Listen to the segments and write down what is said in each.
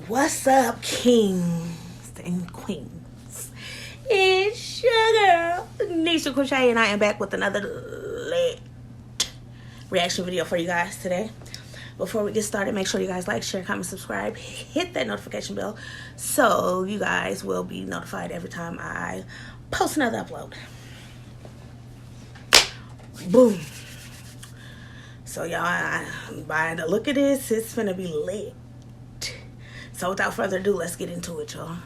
What's up, kings and queens? It's your girl, Nisha Crochet, and I am back with another lit reaction video for you guys today. Before we get started, make sure you guys like, share, comment, subscribe, hit that notification bell so you guys will be notified every time I post another upload. Boom. So y'all, by the look of this, it's finna be lit. So without further ado, let's get into it, y'all.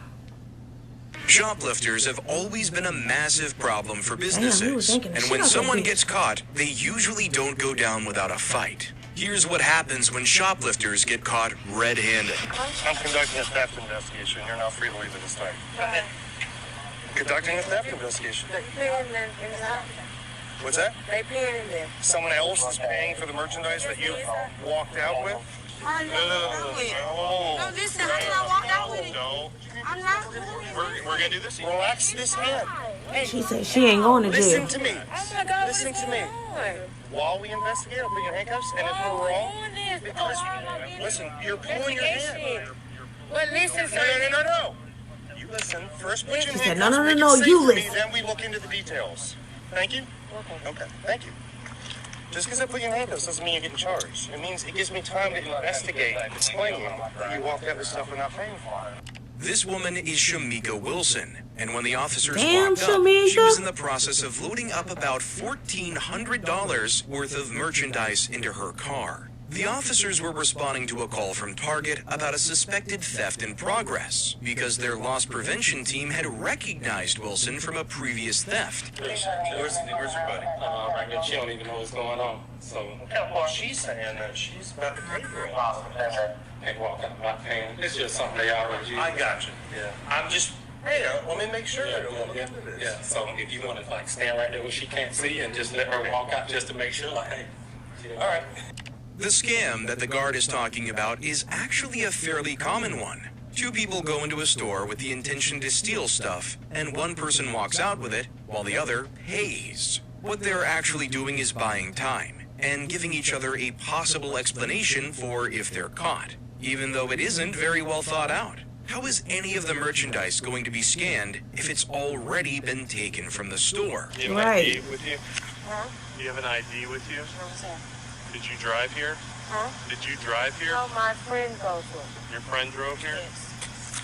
Shoplifters have always been a massive problem for businesses. And when someone gets caught, they usually don't go down without a fight. Here's what happens when shoplifters get caught red-handed. I'm conducting a theft investigation. You're now free to leave at this time. Go ahead. Conducting a theft investigation. What's that? They paying them. Someone else is paying for the merchandise that you walked out with? No, listen, how did I walk out with it? No. I'm not doing it. We're going to do this. Relax this hand. She said she ain't going to jail. Listen to me. Oh my God, Listen to me. While we investigate, I'll put you in handcuffs, and if we're wrong, because, listen, you're pulling your hand. But listen, sir. No. You listen. First put you in She said, handcuffs. no, make it you safe for me, listen. Then we look into the details. Thank you? Okay, thank you. Just because I put you in handcuffs doesn't mean you're getting charged. It means it gives me time to investigate, explain that you walked out with stuff we're not paying for. This woman is Shamika Wilson, and when the officers Damn, walked up, Shamika. she was in the process of loading up about $1,400 worth of merchandise into her car. The officers were responding to a call from Target about a suspected theft in progress because their loss prevention team had recognized Wilson from a previous theft. Where's your buddy? Right now, she don't even know what's going on. So, Well, she's saying that she's about to pay for it. hey, well, I'm not paying. It's just something they already use. I got you. Yeah. I'm just, hey, let me make sure that we'll look Yeah. into this. Yeah. So if you want to like stand right there where she can't see and just let her walk out just to make sure, like, hey. All right. The scam that the guard is talking about is actually a fairly common one. Two people go into a store with the intention to steal stuff, and one person walks out with it while the other pays. What they're actually doing is buying time and giving each other a possible explanation for if they're caught, even though it isn't very well thought out. How is any of the merchandise going to be scanned if it's already been taken from the store? Do you have Right. an ID with you? Huh? Do you have an ID with you? What's that? Did you drive here? Huh? Did you drive here? No, my friend goes to it. Your friend drove here? Yes.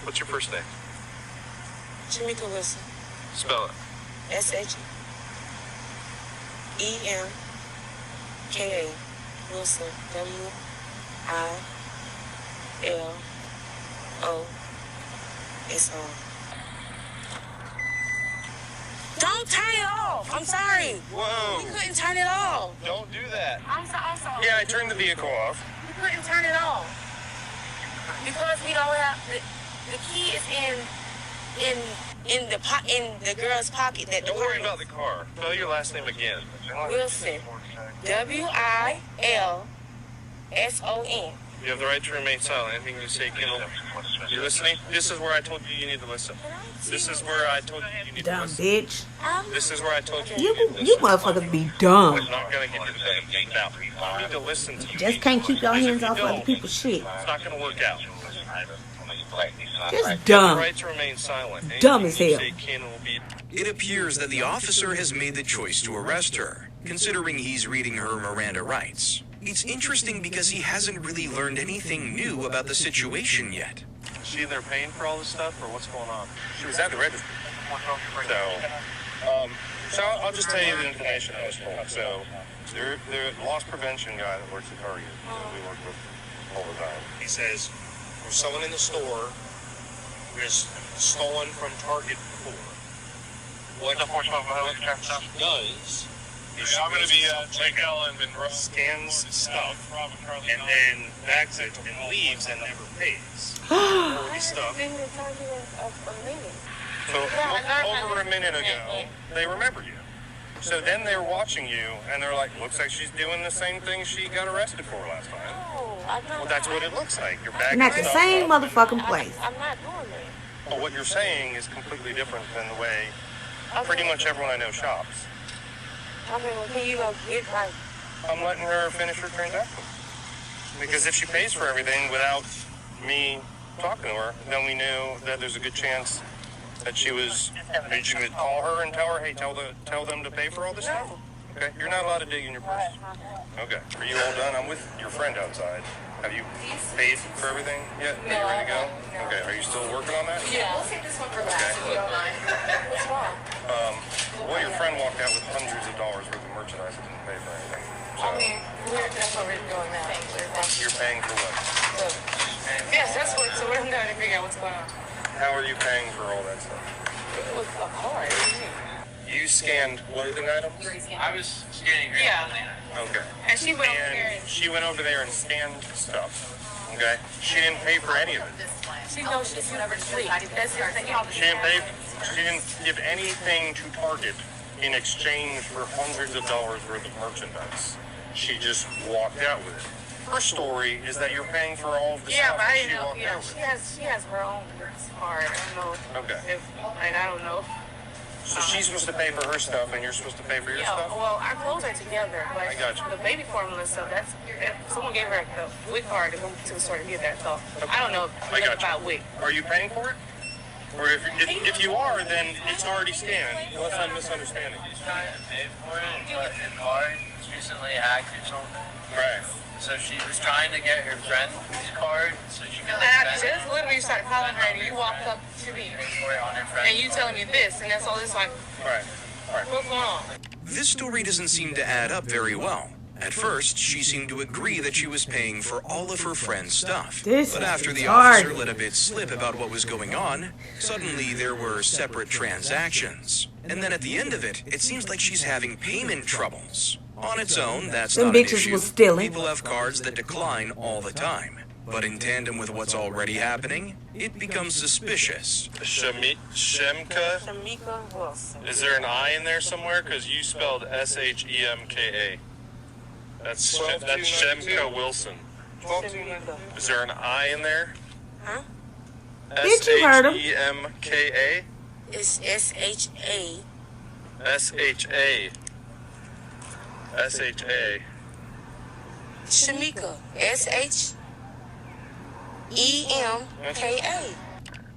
What's your first name? Shamika Wilson. Spell it. SHEMKA Wilson. WILLOSON. Don't turn it off. I'm sorry. Whoa. You couldn't turn it off. Don't do that. I'm sorry. Yeah, I turned the vehicle off. You couldn't turn it off because we don't have the key is in the girl's pocket. That Don't worry about the car. Spell your last name again. Wilson. WILSON. You have the right to remain silent. Anything you say can. You listening? This is where I told you need to listen. This is where I told you need to Dumb listen. bitch. This is where I told you You need to listen. motherfuckers be dumb. I'm not gonna get you to say now. You need to listen to me. Just can't keep your hands off other don't, people's shit. It's not gonna work out. Just The dumb. right to remain silent. Dumb as Anything you hell. say can and will be. It appears that the officer has made the choice to arrest her, considering he's reading her Miranda rights. It's interesting because he hasn't really learned anything new about the situation yet. Is she in there paying for all this stuff, or what's going on? She was at the register. So I'll just tell you the information I was told. So, the loss prevention guy that works at Target, that we work with all the time, he says there's someone in the store who has stolen from Target before. What he does is I'm going to be J.L. and Monroe. scans stuff and then bags it and leaves and never pays for the stuff. So over a minute ago, they remember you. So then they're watching you and they're like, looks like she's doing the same thing she got arrested for last time. Well, that's what it looks like. You're bagging And at the stuff same up. motherfucking place. I'm not doing that. But what you're saying is completely different than the way pretty much everyone I know shops. I mean, well, can you go get like I'm letting her finish her transaction. Because if she pays for everything without me talking to her, then we knew that there's a good chance that she was. Are you going to call her and tell her, hey, tell them to pay for all this stuff? Okay, you're not allowed to dig in your purse. Okay, are you all done? I'm with your friend outside. Have you paid for everything yet? Are you ready to go? Okay, are you still working on that? Yeah. We'll take this one for last if you don't mind. What's wrong? Well, your friend walked out with hundreds of dollars worth of merchandise and didn't pay for anything. So, That's what we're doing now. you're paying for what? Yes, that's what. So we're going to figure out what's going on. How are you paying for all that stuff? With a card. You scanned clothing items? I was scanning her. Yeah. Okay. And she went over there. And she went over there and scanned stuff. Okay? She didn't pay for any of it. She knows she's never sleep. That's her thing. She didn't give anything to Target in exchange for hundreds of dollars worth of merchandise. She just walked out with it. Her story is that you're paying for all of the Yeah, stuff but I that didn't she know. walked Yeah, out with. she has her own card. I don't know. Okay. If, like, I don't know. So she's supposed to pay for her stuff and you're supposed to pay for your Yeah, stuff? well, our clothes are together, but I got you. the baby formula stuff, that's if someone gave her the WIC card to go to the store to get that stuff. I don't know I got about you. WIC. Are you paying for it? Or if you are, then it's already scanned, unless I'm misunderstanding. She's trying to pay for it, but the card was recently hacked or something. Right. So she was trying to get her friend's card so she could And spend just literally started calling her, and you walked up to me, for it on her friend's and you telling me this, and that's all. It's like, Right. what's going on? This story doesn't seem to add up very well. At first, she seemed to agree that she was paying for all of her friend's stuff. This But is after the retarded. officer let a bit slip about what was going on, suddenly there were separate transactions. And then at the end of it, it seems like she's having payment troubles. On its own, that's Them not an bitches issue. was stealing. People have cards that decline all the time. But in tandem with what's already happening, it becomes suspicious. Shemka? Shamika Wilson. Is there an I in there somewhere? Because you spelled Shemka. That's Shemka Wilson. Shamika. Is there an I in there? Huh? Bitch, you heard him. Shemka? It's S-H-A. S-H-A. S-H-A. Shamika. S-H-E-M-K-A.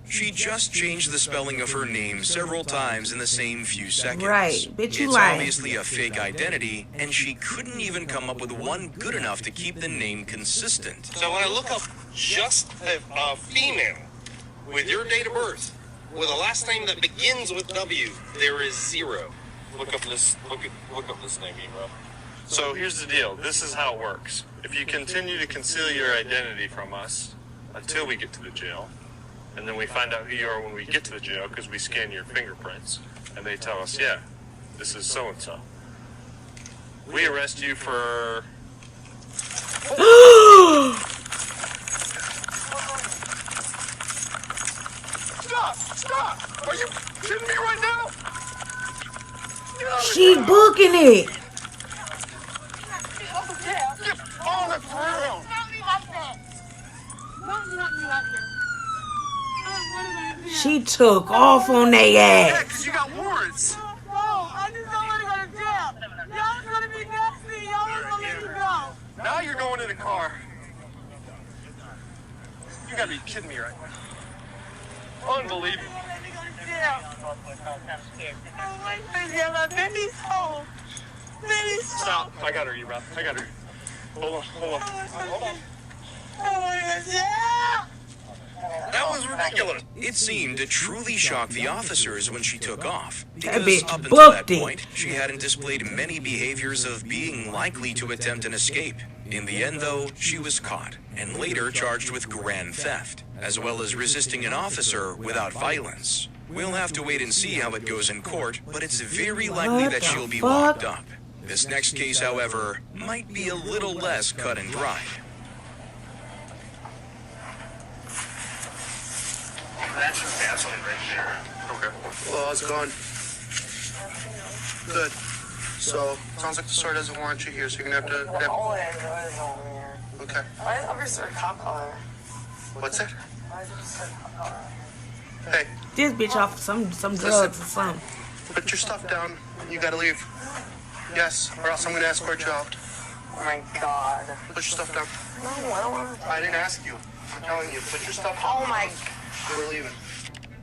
She just changed the spelling of her name several times in the same few seconds. Right, bitch, you It's lying. obviously a fake identity, and she couldn't even come up with one good enough to keep the name consistent. So when I look up just a female with your date of birth, with a last name that begins with W, there is 0. Look up this name, Ebro. So here's the deal. This is how it works. If you continue to conceal your identity from us until we get to the jail, and then we find out who you are when we get to the jail because we scan your fingerprints, and they tell us, yeah, this is so-and-so. We arrest you for... Stop! Are you kidding me right now? She booking it. Get on the ground! She took off on their Yeah, ass. because you got warrants. I just don't want to go to jail. Y'all gonna be nasty. Y'all ain't gonna let me go. Now you're going in the car. You gotta be kidding me right now. Unbelievable. Let me go to jail. Oh my God, my baby's home. Baby's home. Stop. I got her, Ebro. I got her. Hold on. Oh my God, jail. That was ridiculous. It seemed to truly shock the officers when she took off. That Because bitch up until that booked it. point, she hadn't displayed many behaviors of being likely to attempt an escape. In the end, though, she was caught and later charged with grand theft, as well as resisting an officer without violence. We'll have to wait and see how it goes in court, but it's very likely What that the she'll be fuck? locked up. This next case, however, might be a little less cut and dried. That's your gasoline right there. Okay. Well, it's gone. Good. So, sounds like the store doesn't want you here, so you're gonna have to... Oh, that is over here. Okay. Why is Officer a cop car? What's that? Why is Officer a cop car? Hey, This bitch off some drugs or something. put your stuff down. You gotta leave. Yes, or else I'm gonna escort you out. Oh my God. Put your stuff down. No, I don't want to. I didn't ask you. I'm telling you, put your stuff Oh down. my. We're leaving.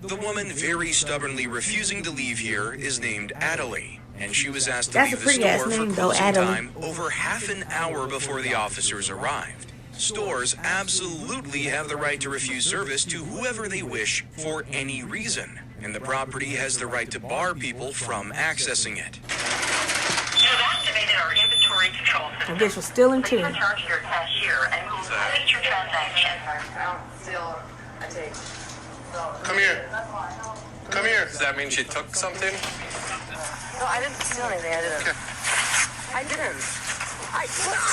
The woman very stubbornly refusing to leave here is named Adelie, and she was asked to That's a leave the pretty ass store for name, though, closing Adelie. time over half an hour before the officers arrived. Stores absolutely have the right to refuse service to whoever they wish for any reason, and the property has the right to bar people from accessing it. You have activated our inventory control system. That bitch was stealing too. Please return to your cashier and complete your transaction. Come here. Come here. Does that mean she took something? No, I didn't steal anything. I didn't. Okay. I didn't.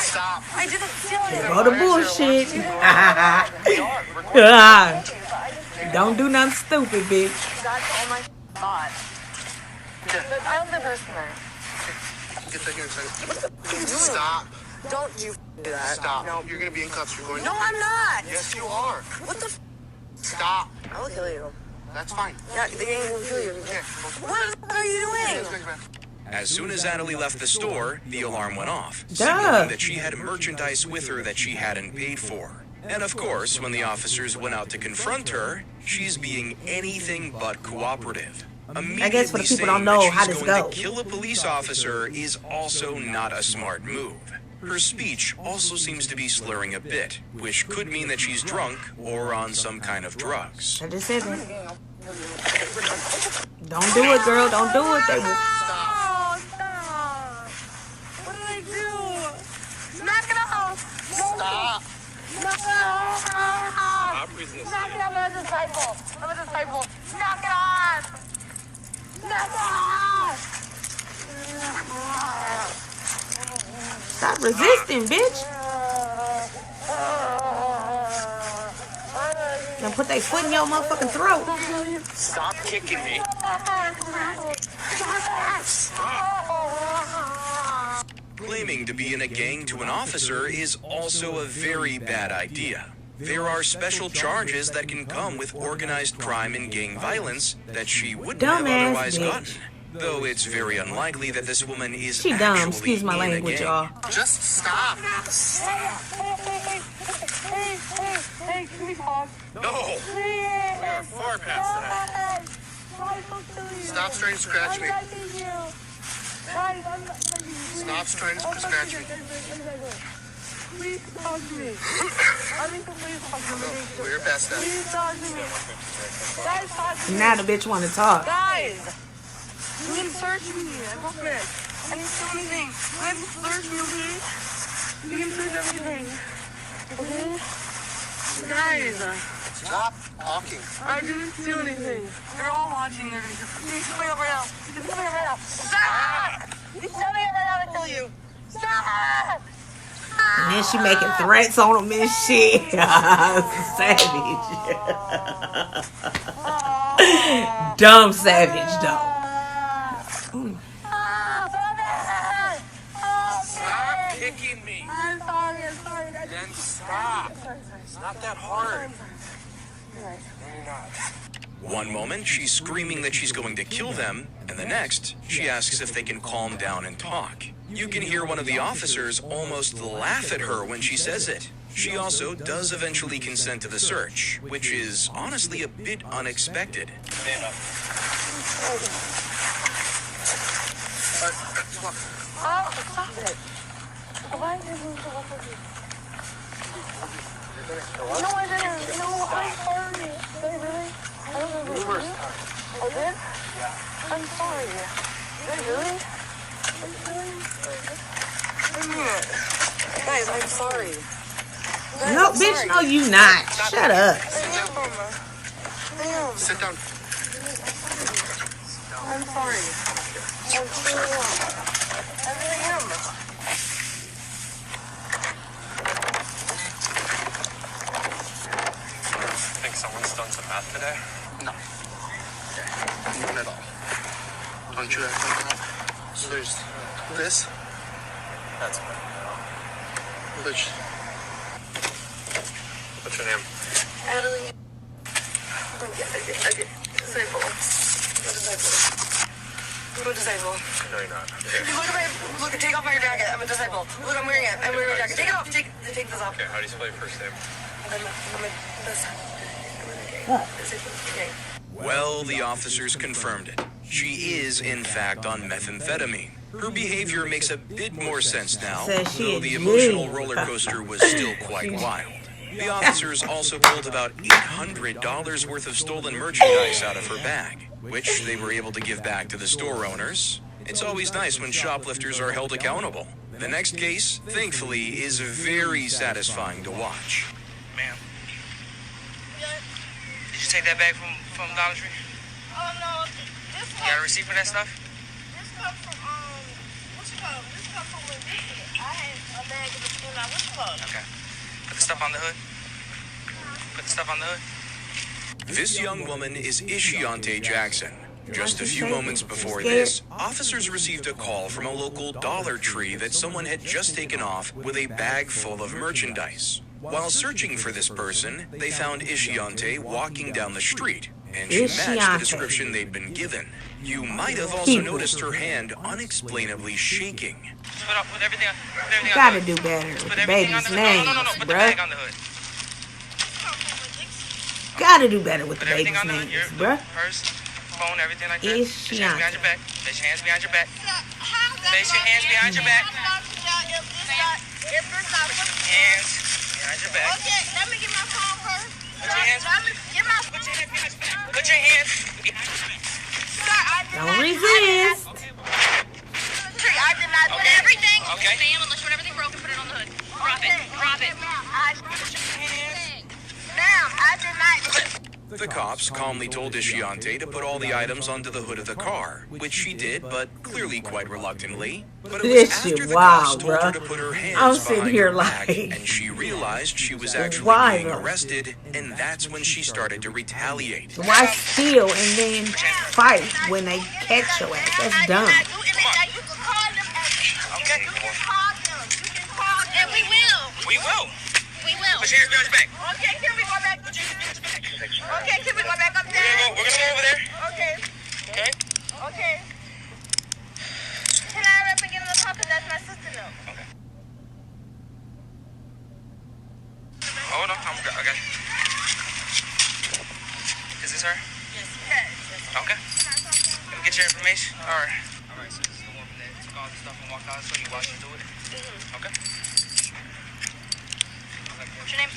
Stop. I didn't steal anything. All the bullshit. Don't do nothing stupid, bitch. That's all my thought. But I'm the person there. Get that here in a second. Stop. Don't you do that. Stop. No. You're gonna be in cuffs. You're going No, to. I'm not. Yes, you are. What the? Stop. I'll kill you. That's fine. Yeah, they ain't gonna kill you. Okay. What are you doing? As soon as Adelie left the store, the alarm went off, Duh. signaling that she had merchandise with her that she hadn't paid for. And of course, when the officers went out to confront her, she's being anything but cooperative. I guess for the people Immediately don't know saying how that this she's going goes. to kill a police officer is also not a smart move. Her speech also seems to be slurring a bit, which could mean that she's drunk or on some kind of drugs. I just said that. Don't do it, girl. Don't do it. They will. Oh, stop. What did I do? Knock it off. Stop. Knock it off. Knock it off. I'm a disciple. I'm a disciple. Knock it off. Knock it off. Stop resisting, bitch. Now put their foot in your motherfucking throat. Stop kicking me. Claiming to be in a gang to an officer is also a very bad idea. There are special charges that can come with organized crime and gang violence that she wouldn't have Dumbass otherwise bitch. gotten. Though it's very unlikely that this woman is She dumb. actually Excuse my in a language, gang. y'all. Just stop. Hey, can we talk? No. We are far past that. Stop trying to scratch me. Stop trying to scratch me. Please talk to me. I need to please talk to me. We're past that. Please talk to me. Guys, talk to me. Now the bitch want to talk. Guys! You can search me. I don't care. I didn't steal anything. You can search me, okay? You can search everything. Okay? Guys, Stop talking. I didn't steal anything. They're all watching. They're gonna you can me up right now. You can me up right now. Stop! You can me up right now to kill you. Stop! And then she making threats on him and shit. Savage. Dumb savage, though. Stop kicking me. I'm sorry. Then stop. It's not that hard. No, you're not. One moment, she's screaming that she's going to kill them, and the next, she asks if they can calm down and talk. You can hear one of the officers almost laugh at her when she says it. She also does eventually consent to the search, which is honestly a bit unexpected. Stand up. Oh, stop it. Why did you go up with me? No, I didn't. No, I'm sorry. Did I really? I don't remember. I did? I'm sorry. Did I really? I mean it. Guys, I'm sorry. Guys, No, I'm bitch, sorry. no, you not. Shut up. I am. Sit down. I'm sorry. I really am. Think someone's done some math today? No. None at all. Don't you act like that. So there's this, That's good. which What's your name? Adelie. I get disabled. I'm a disciple. No, you're not. Look, take off my jacket. I'm a disciple. Look, I'm wearing it. I'm wearing a jacket. Take it off. Take this off. Okay, how do you spell your first name? Well, the officers confirmed it. She is, in fact, on methamphetamine. Her behavior makes a bit more sense now, Says she though a the G. emotional roller coaster was still quite wild. The officers also pulled about $800 worth of stolen merchandise out of her bag, which they were able to give back to the store owners. It's always nice when shoplifters are held accountable. The next case, thankfully, is very satisfying to watch. Ma'am. Did you take that bag from Dollar Tree? Oh no, this You got a receipt for that stuff? comes from what you call it? This comes from when I had a bag of the what you call it? Okay. Put the stuff on the hood. Put the stuff on the hood. This young woman is Ishiante Jackson. Just a few moments before this, officers received a call from a local Dollar Tree that someone had just taken off with a bag full of merchandise. While searching for this person, they found Ishiante walking down the street, and she matched the description they'd been given. You might have also noticed her hand unexplainably shaking. Put everything on. Put everything on Gotta the do hood. better with Put the everything on baby's the hood. names, No. Put the bruh. bag on the hood. Gotta do better with the Put everything baby's on the hood. names, Your bruh. purse, phone, everything like that. Is Place your hands she behind your back. Place your hands behind your back. Place your hands behind your back. Hands behind your back. Okay, let me get my phone first. Put your hands. Let me get my Put your hands behind your back. Put your hands behind your back. Sir, I did Don't not. resist. I did not put everything. Okay. Sam, unless you want everything broken, put it on the hood. Drop it. Drop it. Ma'am, I did not. The cops calmly told Ishiante to put all the items onto the hood of the car, which she did, but clearly quite reluctantly. But it was This after shit the wild, cops told her bruh. to put her hands I'm sitting behind here her back, like, and she realized she was actually why being though? arrested, and that's when she started to retaliate. Why steal and then fight when they catch your ass? That's dumb. You can call them. Okay. You can call them. You can call them. And we will. We will. We will. Put your hands behind your back. Okay, can we go back? Okay, can we go back up We're there? gonna go over there. Okay. Okay. Okay. Can I hurry up and get in the car? Because that's my sister now. Okay. Hold on. I got you. Is this her? Yes. Okay. Let me get your information. All right. All right. So this is the woman that took all the stuff and walked out. So you watched her do it. Okay. What's your name?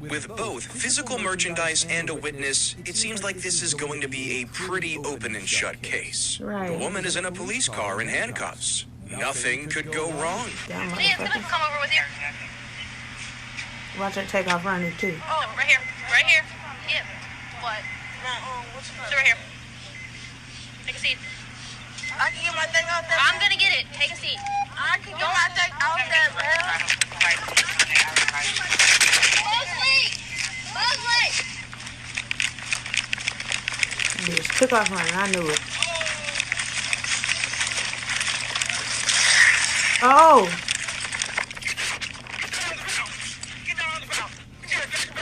With both physical merchandise and a witness, it seems like this is going to be a pretty open and shut case. Right. The woman is in a police car in handcuffs. Nothing could go wrong. Damn Leah's gonna motherfucker. come over with you. Watch her take off running too. Oh, right here. Right here. Yeah. What? So right here. Take a seat. I can get my thing out there. I'm gonna get it. Take a seat. I can get my thing out there, man. Bitch took off running. I knew it. Oh, Get down on the ground. Put your hands behind your back.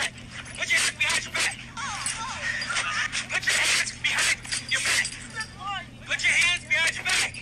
Put your hands behind your back. Put your hands behind your back. Put your hands behind your back.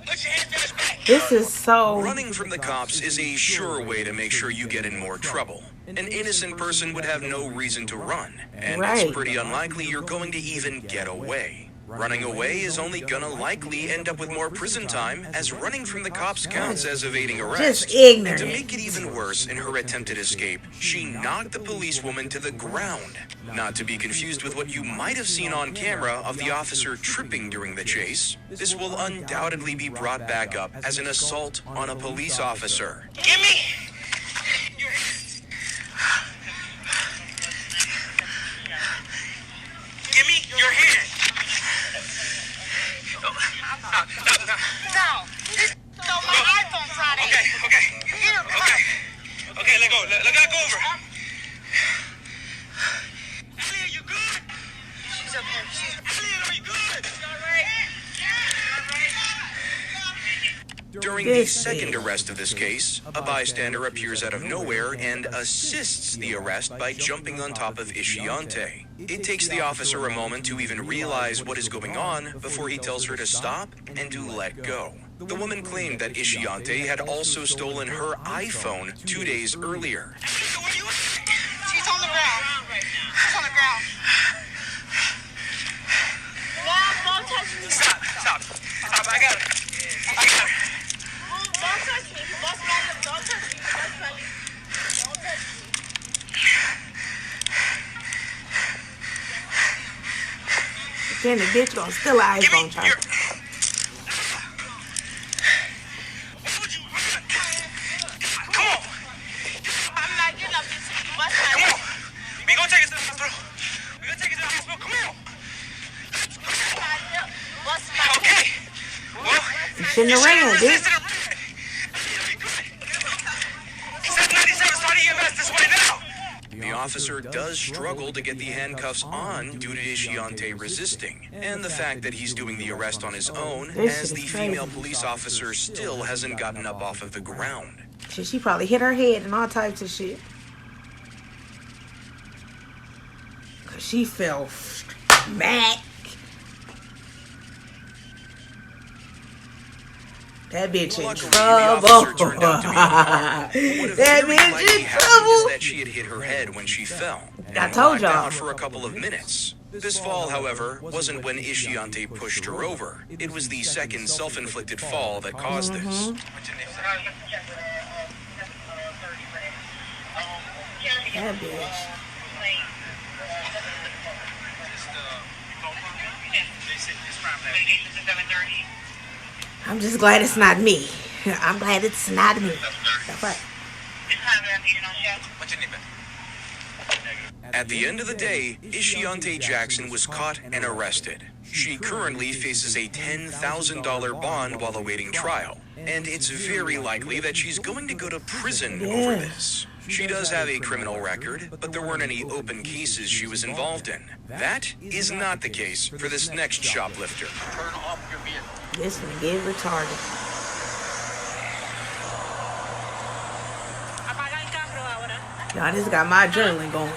Put your hands behind your back. this is so. Running from the cops is a sure way to make sure you get in more trouble. An innocent person would have no reason to run, and Right. it's pretty unlikely you're going to even get away. Running away is only gonna likely end up with more prison time, as running from the cops counts as evading arrest. Just ignorant. And to make it even worse, in her attempted escape, she knocked the policewoman to the ground. Not to be confused with what you might have seen on camera of the officer tripping during the chase. This will undoubtedly be brought back up as an assault on a police officer. Give me your hands. Give me your hand. No. This stole my iPhone Friday. Okay, let go. Let go over. Elliot, you good? She's okay. Elliot, are you good? During This the second is- arrest of this case, a bystander appears out of nowhere and assists the arrest by jumping on top of Ishiante. It takes the officer a moment to even realize what is going on before he tells her to stop and to let go. The woman claimed that Ishiante had also stolen her iPhone 2 days earlier. Where you at? Then the bitch gonna steal an iPhone charger. Come on. I'm not getting up this bus. Come on. We gonna take it to the hospital. We gonna take it to the hospital. Come on. Okay. Well, You shouldn't have ran, bitch. 797 starting EMS this way now. The officer does struggle to get the handcuffs on due to Ishiante resisting, and the fact that he's doing the arrest on his own, This as shit the is female crazy. police officer still hasn't gotten up off of the ground. Shit, she probably hit her head and all types of shit. Cause she fell smack. That bitch in Luckily, the trouble. officer turned out to be alright. What That very bitch likely in happened is trouble. that she had hit her head when she fell. I and told blacked y'all. out for a couple of minutes. This fall, however, wasn't when Ishiante pushed her over. It was the second self-inflicted fall that caused this. That bitch. I'm just glad it's not me. I'm glad it's not me. That's right. At the end of the day, Ishiante Jackson was caught and arrested. She currently faces a $10,000 bond while awaiting trial, and it's very likely that she's going to go to prison over this. She does have a criminal record, but there weren't any open cases she was involved in. That is not the case for this next shoplifter. Turn off your vehicle. This one get retarded. Apaga el carro ahora. Y'all just got my adrenaline going.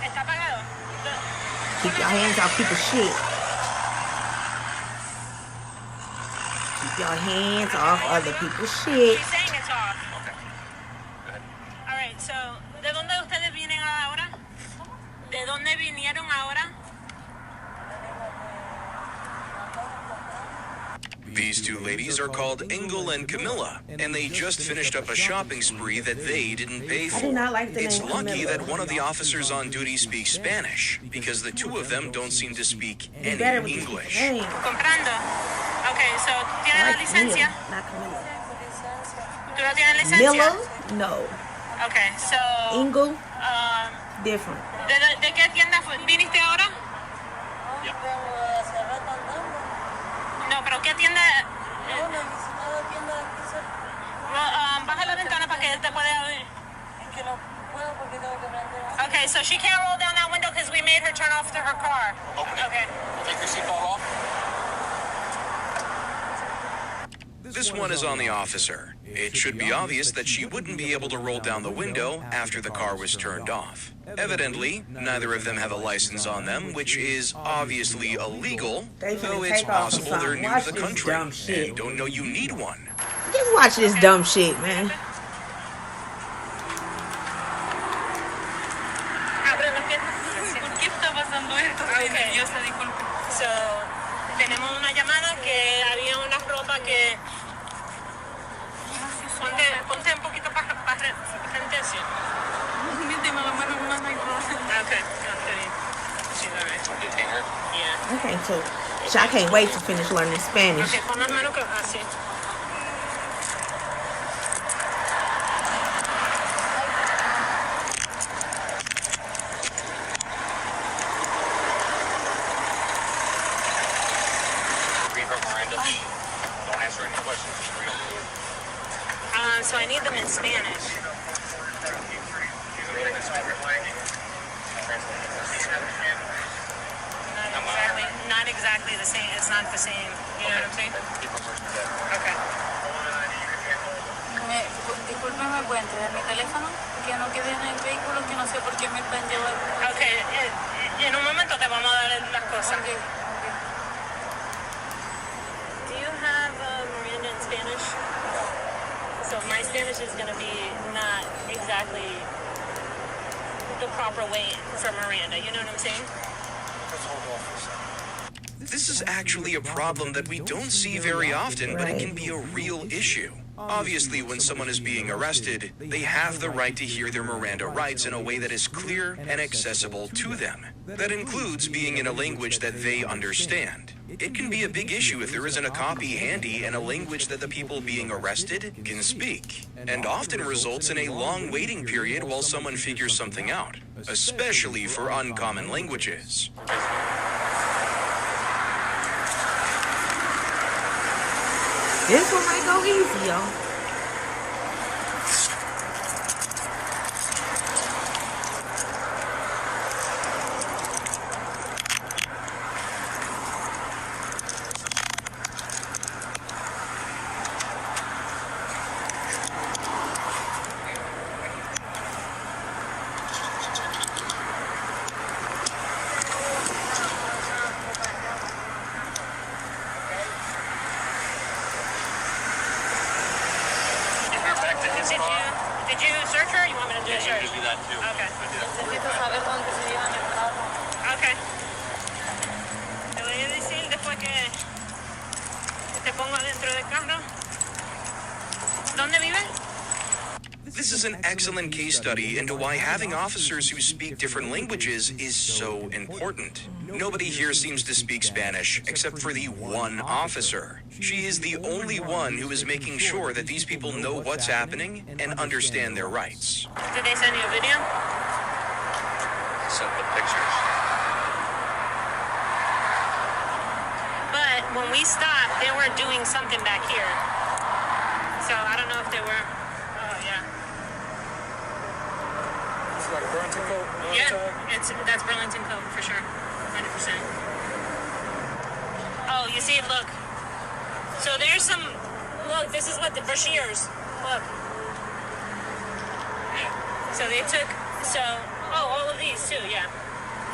¿Está apagado? Keep your hands off people's shit. Keep your hands off other people's shit. She's saying it's off. All right, so, ¿de dónde ustedes vienen ahora? ¿De dónde vinieron ahora? These two ladies are called Engel and Camilla, and they just finished up a shopping spree that they didn't pay for. I do not like the It's name lucky Camilla. that one of the officers on duty speaks Spanish, because the two of them don't seem to speak You any better with English. the name. Comprando. Okay, so, ¿tienes la Like licencia? Milla, not Camilla. ¿Tú no tienes licencia? Miller? No. Okay, so, Engel? um, Different. ¿de qué tienda viniste ahora? No, pero ¿qué tienda? Baja la ventana para que él te pueda ver. Okay, so she can't roll down that window because we made her turn off to her car. Okay. Take your seatbelt off. This one is on the officer. It should be obvious that she wouldn't be able to roll down the window after the car was turned off. Evidently, neither of them have a license on them, which is obviously illegal, They finna though it's take off or possible they're something. new Watch to the this country dumb shit. and don't know you need one. Just watch this dumb shit, man. ¿Qué está pasando esto? Okay. So, tenemos una llamada que había una ropa que... Ponte un poquito para frente así. Okay. Yeah. Okay, so I can't wait to finish learning Spanish. Okay, pon las manos así. Read her Miranda. Don't answer any questions. Just read them. So I need them in Spanish. Not exactly the same. It's not the same. You know what I'm saying? Okay. Disculpe, ¿me puede entregar mi teléfono? Que no quede en el vehículo, que no sé por qué me están llevando. Okay. En un momento te vamos a dar las cosas. Okay. Do you have Miranda in Spanish? So my Spanish is going to be not exactly the proper way for Miranda. You know what I'm saying? This is actually a problem that we don't see very often, but it can be a real issue. Obviously, when someone is being arrested, they have the right to hear their Miranda rights in a way that is clear and accessible to them. That includes being in a language that they understand. It can be a big issue if there isn't a copy handy in a language that the people being arrested can speak, and often results in a long waiting period while someone figures something out, especially for uncommon languages. This one might go easy, y'all. Did you search her? You want me to do a search? do that too. Okay. Necesito saber dónde se llevan el carro. Okay. Te voy a decir después que te pongo dentro del carro. ¿Dónde vive? This is an excellent case study into why having officers who speak different languages is so important. Nobody here seems to speak Spanish except for the one officer. She is the only one who is making sure that these people know what's happening and understand their rights. Did they send you a video? Sent the pictures. But when we stopped, they were doing something back here. So I don't know if they were. Oh yeah. It's like Burlington Coat. Yeah, that's Burlington Coat for sure, 100%. Oh, you see, look. So there's some. Look, this is what the Brashears. Look. So they took. All of these too, yeah.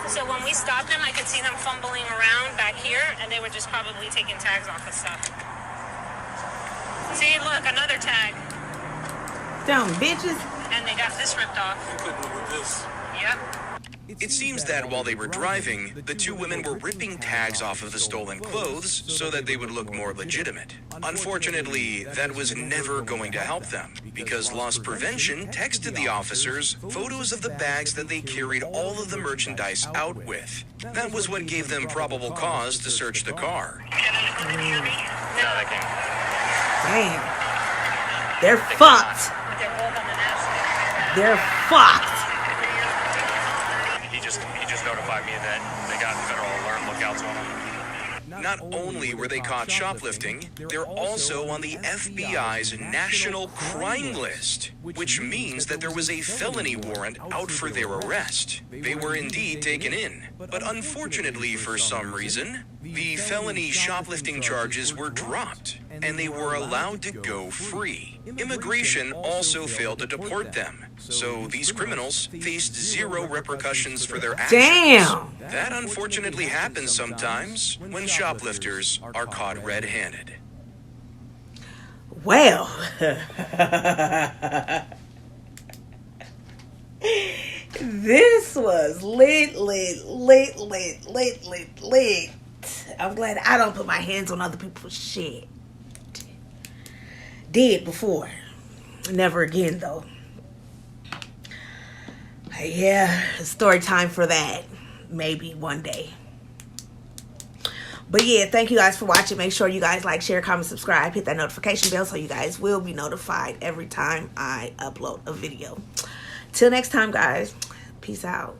So when we stopped them, I could see them fumbling around back here, and they were just probably taking tags off of stuff. See, look, another tag. Dumb bitches. And they got this ripped off. You couldn't move this. Yep. It seems that while they were driving, the two women were ripping tags off of the stolen clothes so that they would look more legitimate. Unfortunately, that was never going to help them, because loss prevention texted the officers photos of the bags that they carried all of the merchandise out with. That was what gave them probable cause to search the car. No, they can't. Damn. They're fucked. They're both on the national. They're fucked. He just notified me that they got federal alert. Look out on them. Not only were they caught shoplifting, they're also on the FBI's National Crime List, which means that there was a felony warrant out for their arrest. They were indeed taken in, but unfortunately for some reason, the felony shoplifting charges were dropped, and they were allowed to go free. Immigration also failed to deport them, so these criminals faced zero repercussions for their actions. Damn. That unfortunately happens sometimes when shoplifters are caught red-handed. Well, this was lit. I'm glad I don't put my hands on other people's shit. Did before. Never again, though. Yeah, story time for that. Maybe one day. But yeah, thank you guys for watching. Make sure you guys like, share, comment, subscribe. Hit that notification bell so you guys will be notified every time I upload a video. Till next time, guys. Peace out.